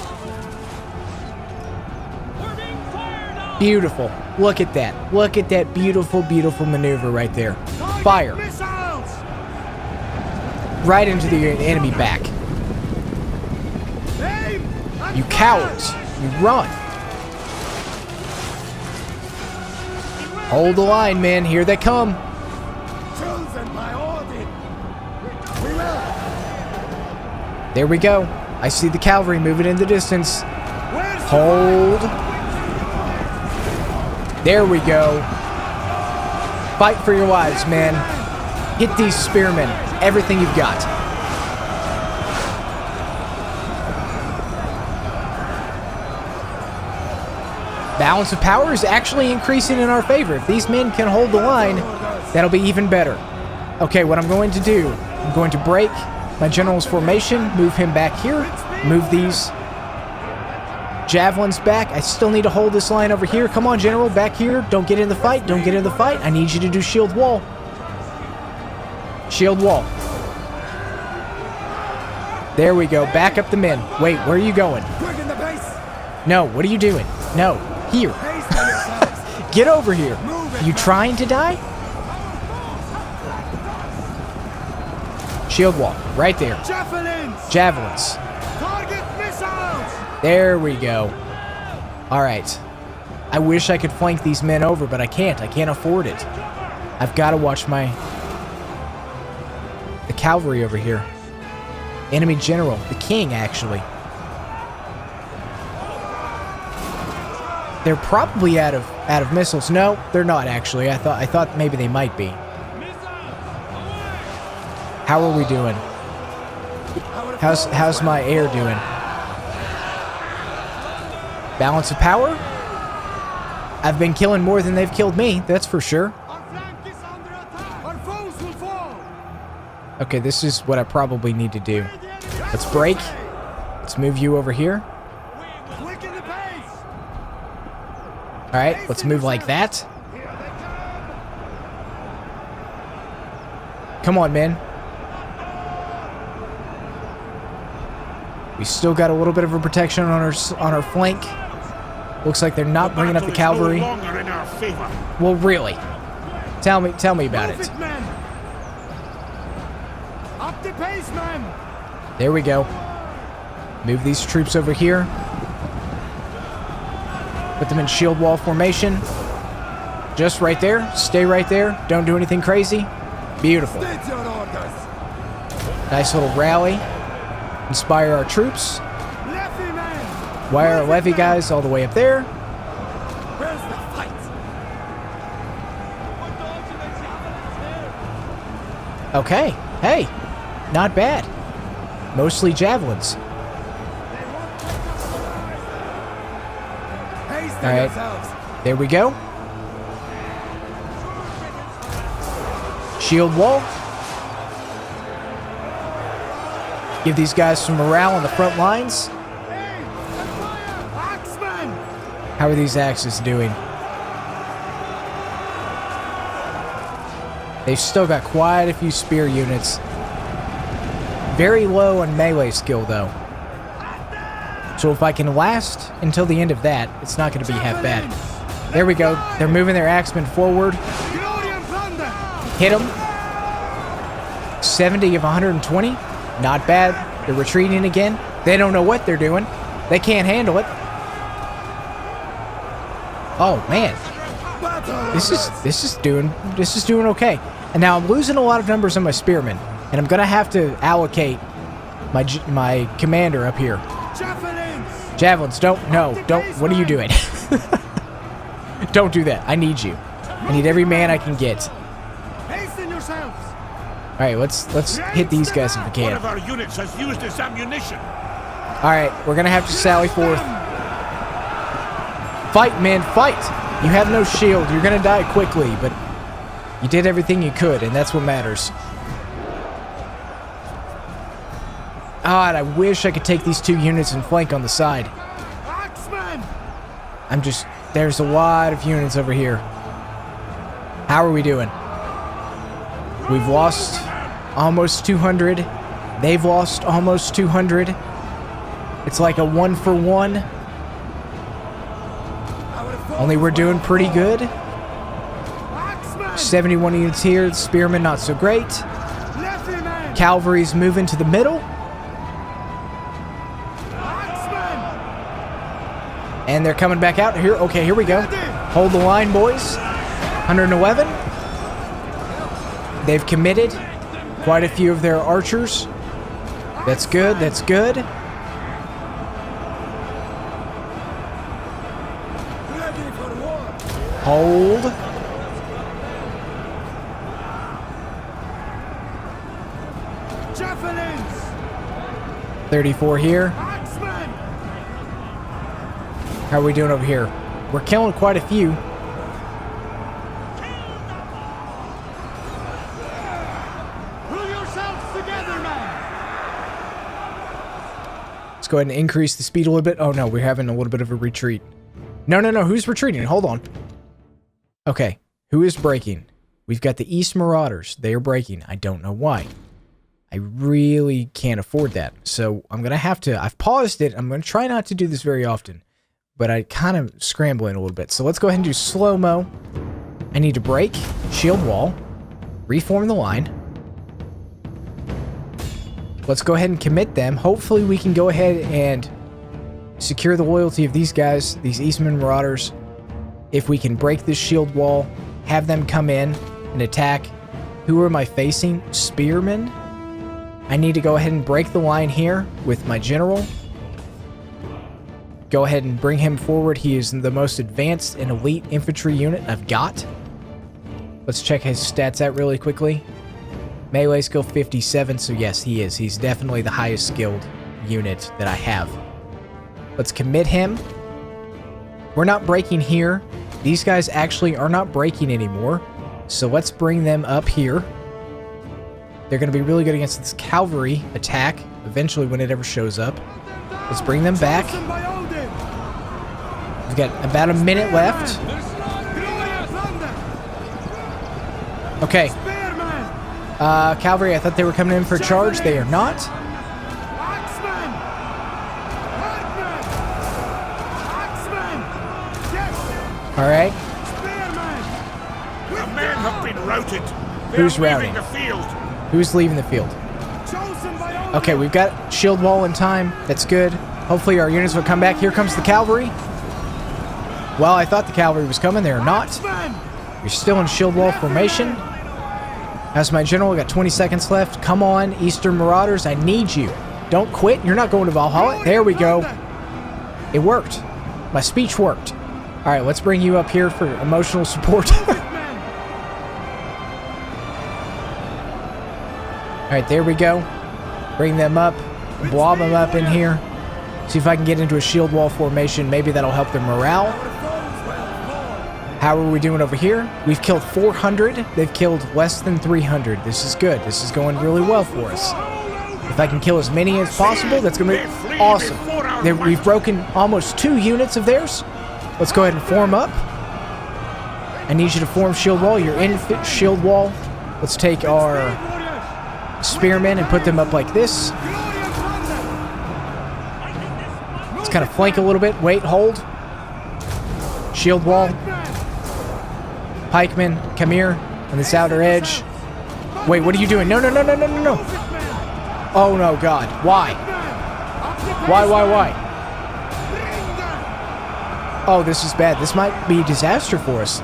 Beautiful. Look at that. Look at that beautiful, beautiful maneuver right there. Fire. Right into the enemy back. You cowards. You run. Hold the line, men. Here they come. Chosen by Odin. We will. There we go. I see the cavalry moving in the distance. Where's the Hold. There we go. Fight for your lives, man. Hit these spearmen. Everything you've got. Balance of power is actually increasing in our favor. If these men can hold the line, that'll be even better. Okay, what I'm going to do, I'm going to break my general's formation, move him back here, move these javelins back. I still need to hold this line over here. Come on, general, back here. Don't get in the fight. Don't get in the fight. I need you to do shield wall. Shield wall. There we go. Back up the men. Wait, where are you going? Quicken the pace. No, what are you doing? No, here. Haste on yourselves. Get over here. Move it, You man. trying to die? Shield wall. Right there. Javelins. Javelins. Target missiles. There we go. All right. I wish I could flank these men over, but I can't. I can't afford it. I've got to watch the cavalry over here. Enemy general. The king, actually. They're probably out of missiles. No, they're not actually. I thought maybe they might be. How are we doing? How's my air doing? Balance of power? I've been killing more than they've killed me, that's for sure. Our flank is under attack. Our foes will fall. Okay, this is what I probably need to do. Let's break. Let's move you over here. Quicken the pace. Alright, let's move like that. Come on, man. We still got a little bit of a protection on our flank. Looks like they're not bringing up the cavalry. Well, really? Tell me about Move it. it, men. Up the pace, man. There we go. Move these troops over here. Put them in shield wall formation. Just right there. Stay right there. Don't do anything crazy. Beautiful. State your orders. Nice little rally. Inspire our troops. Leffy, man. Wire our Move it, levy man. guys all the way up there. Where's the fight? Okay. Hey. Not bad. Mostly javelins. Haste All right. yourselves. There we go. Shield wall. Give these guys some morale on the front lines. Hey, fire! Axeman! How are these axes doing? They've still got quite a few spear units. Very low on melee skill, though. So if I can last until the end of that, it's not going to be half bad. There we go. They're moving their axemen forward. Glory and plunder! Hit them. 70 of 120. Not bad. They're retreating again. They don't know what they're doing. They can't handle it. Oh man, this is doing okay. And now I'm losing a lot of numbers on my spearmen, and I'm gonna have to allocate my commander up here. Javelins! Javelins, don't. What are you doing? Don't do that. I need you. I need every man I can get. Hasten yourselves! All right, let's hit these guys if we One can. of our units has used its ammunition. All right, we're gonna have to sally forth. Fight, men, fight! You have no shield. You're gonna die quickly, but you did everything you could, and that's what matters. God, I wish I could take these two units and flank on the side. Axeman! There's a lot of units over here. How are we doing? We've lost almost 200. They've lost almost 200. It's like a 1-for-1. Only we're doing pretty good. Axeman! 71 units here. Spearmen not so great. Leffy, man! Cavalry's moving to the middle. Axeman! And they're coming back out here. Okay, here we go. Hold the line, boys. 111. They've committed quite a few of their archers. That's good. That's good. Hold. Javelins! 34 here. Axemen! How are we doing over here? We're killing quite a few. Pull yourselves together, man! Let's go ahead and increase the speed a little bit. Oh no, we're having a little bit of a retreat. No, no, no. Who's retreating? Hold on. Okay. Who is breaking? We've got the East Marauders. They are breaking. I don't know why. I really can't afford that. So I'm going to have to... I've paused it. I'm going to try not to do this very often. But I kind of scrambling a little bit. So let's go ahead and do slow-mo. I need to break. Shield wall. Reform the line. Let's go ahead and commit them. Hopefully we can go ahead and secure the loyalty of these guys, these Eastman Marauders. If we can break this shield wall, have them come in and attack. Who am I facing? Spearmen? I need to go ahead and break the line here with my general. Go ahead and bring him forward. He is the most advanced and elite infantry unit I've got. Let's check his stats out really quickly. Melee skill 57, so yes, he is. He's definitely the highest skilled unit that I have. Let's commit him. We're not breaking here. These guys actually are not breaking anymore. So let's bring them up here. They're going to be really good against this cavalry attack, eventually when it ever shows up. Let's bring them back. We've got about a minute left. Okay. Cavalry, I thought they were coming in for a charge. They are not. All right. The men have been routed. Who's routing? The field. Who's leaving the field? Okay, we've got shield wall in time. That's good. Hopefully our units will come back. Here comes the cavalry. Well, I thought the cavalry was coming. They are not. You're still in shield wall formation. As my general, we got 20 seconds left. Come on, Eastern Marauders. I need you. Don't quit. You're not going to Valhalla. There we go. It worked. My speech worked. All right, let's bring you up here for emotional support. All right, there we go. Bring them up. Blob them up in here. See if I can get into a shield wall formation. Maybe that'll help their morale. How are we doing over here? We've killed 400. They've killed less than 300. This is good. This is going really well for us. If I can kill as many as possible, that's going to be awesome. We've broken almost 2 units of theirs. Let's go ahead and form up. I need you to form shield wall. You're in shield wall. Let's take our spearmen and put them up like this. Let's kind of flank a little bit. Wait, hold. Shield wall. Pikemen, come here on this outer edge. Wait, what are you doing? No, no, no, no, no, no, no. Oh, no, God. Why? Why? Oh, this is bad. This might be a disaster for us.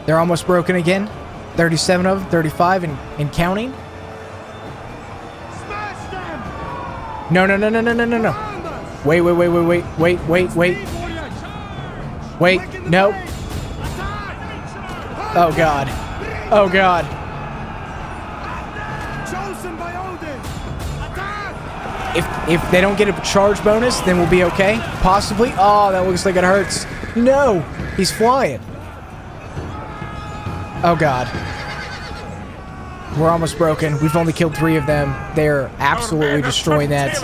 They're almost broken again. 37 of them, 35 and counting. No, no, no, no, no, no, no, no. Wait. Wait, no. Oh, God. Oh, God. If they don't get a charge bonus, then we'll be okay. Possibly. Oh, that looks like it hurts. No, he's flying. Oh, God. We're almost broken. We've only killed 3 of them. They're absolutely destroying that.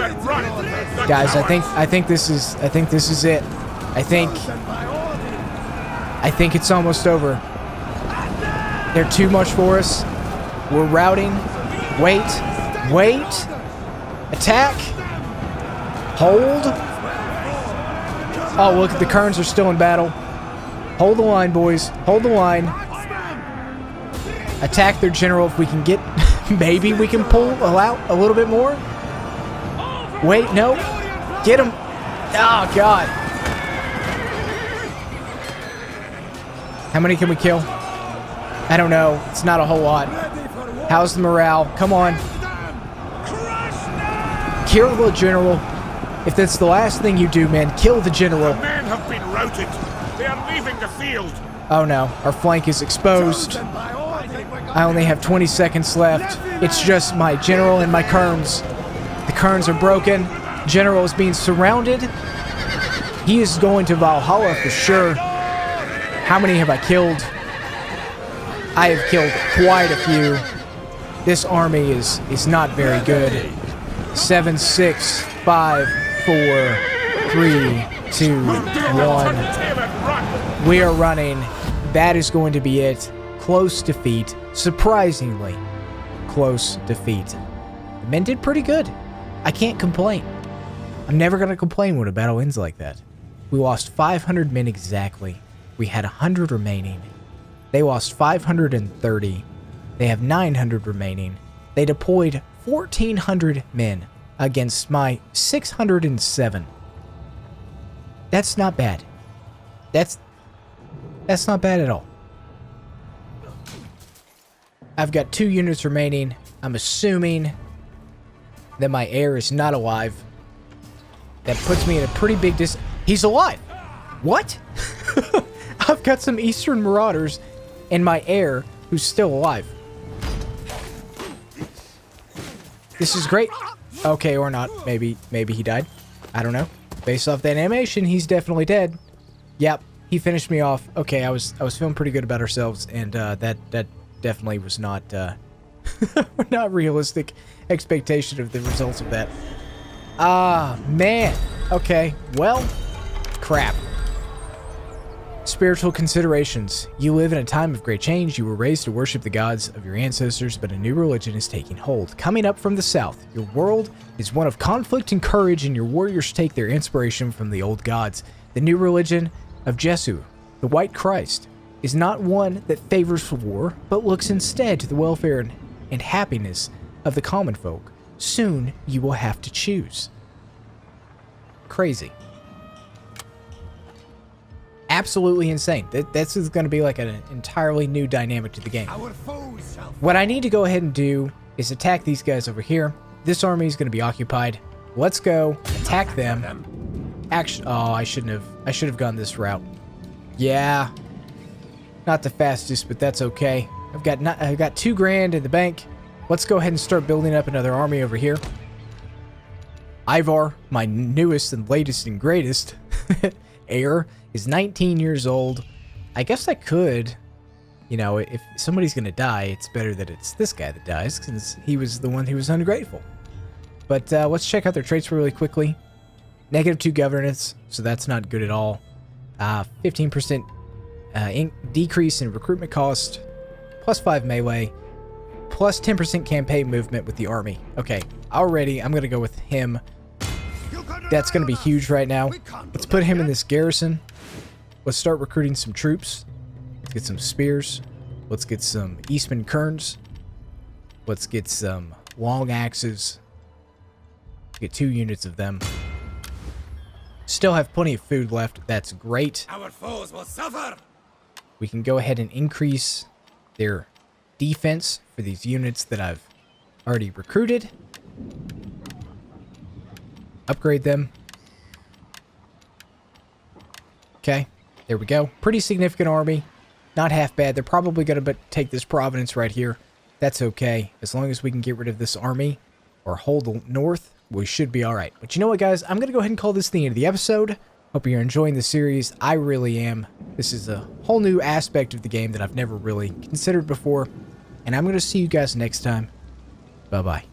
Guys, I think this is it. I think it's almost over. They're too much for us. We're routing. Wait. Attack. Hold. Oh, look, the Kerns are still in battle. Hold the line, boys. Hold the line. Attack their general if we can get... Maybe we can pull out a little bit more. Wait, no. Get him. Oh, God. How many can we kill? I don't know. It's not a whole lot. How's the morale? Come on. Kill the general. If that's the last thing you do, man, kill the general. The men have been routed. They are leaving the field. Oh no, our flank is exposed. I only have 20 seconds left. It's just my general and my kerns. The kerns are broken. General is being surrounded. He is going to Valhalla for sure. How many have I killed? I have killed quite a few. This army is not very good. 7, 6, 5, 4, 3, 2, 1. We are running. That is going to be it. Close defeat. Surprisingly close defeat. The men did pretty good. I can't complain. I'm never going to complain when a battle ends like that. We lost 500 men exactly. We had 100 remaining. They lost 530. They have 900 remaining. They deployed 1,400 men against my 607. That's not bad. That's not bad at all. I've got 2 units remaining. I'm assuming that my heir is not alive. That puts me in a pretty big He's alive! What? I've got some Eastern Marauders and my heir who's still alive. This is great. Okay, or not. Maybe he died. I don't know. Based off that animation, he's definitely dead. Yep, he finished me off. Okay, I was feeling pretty good about ourselves, and that definitely was not not realistic expectation of the results of that. Ah, man. Okay, well, crap. Spiritual considerations. You live in a time of great change. You were raised to worship the gods of your ancestors, but a new religion is taking hold. Coming up from the south, your world is one of conflict and courage, and your warriors take their inspiration from the old gods. The new religion of Jesu, the White Christ, is not one that favors war, but looks instead to the welfare and happiness of the common folk. Soon, you will have to choose. Crazy. Absolutely insane. This is going to be like an entirely new dynamic to the game. What I need to go ahead and do is attack these guys over here. This army is going to be occupied. Let's go attack them. Actually, oh, I should have gone this route. Yeah, not the fastest, but that's okay. I've got 2 grand in the bank. Let's go ahead and start building up another army over here. Ivar, my newest and latest and greatest heir, is 19 years old. I guess I could, you know, if somebody's gonna die, it's better that it's this guy that dies, since he was the one who was ungrateful. But let's check out their traits really quickly. -2 governance, so that's not good at all. 15% decrease in recruitment cost, +5 melee, plus 10% campaign movement with the army. Okay, already I'm gonna go with him. That's gonna be huge right now. Let's put him in this garrison. Let's start recruiting some troops. Let's get some spears. Let's get some Eastman kerns. Let's get some long axes. Get 2 units of them. Still have plenty of food left. That's great. Our foes will suffer. We can go ahead and increase their defense for these units that I've already recruited. Upgrade them. Okay, there we go. Pretty significant army. Not half bad. They're probably going to take this province right here. That's okay. As long as we can get rid of this army or hold the north, we should be all right. But you know what, guys? I'm going to go ahead and call this the end of the episode. Hope you're enjoying the series. I really am. This is a whole new aspect of the game that I've never really considered before. And I'm going to see you guys next time. Bye-bye.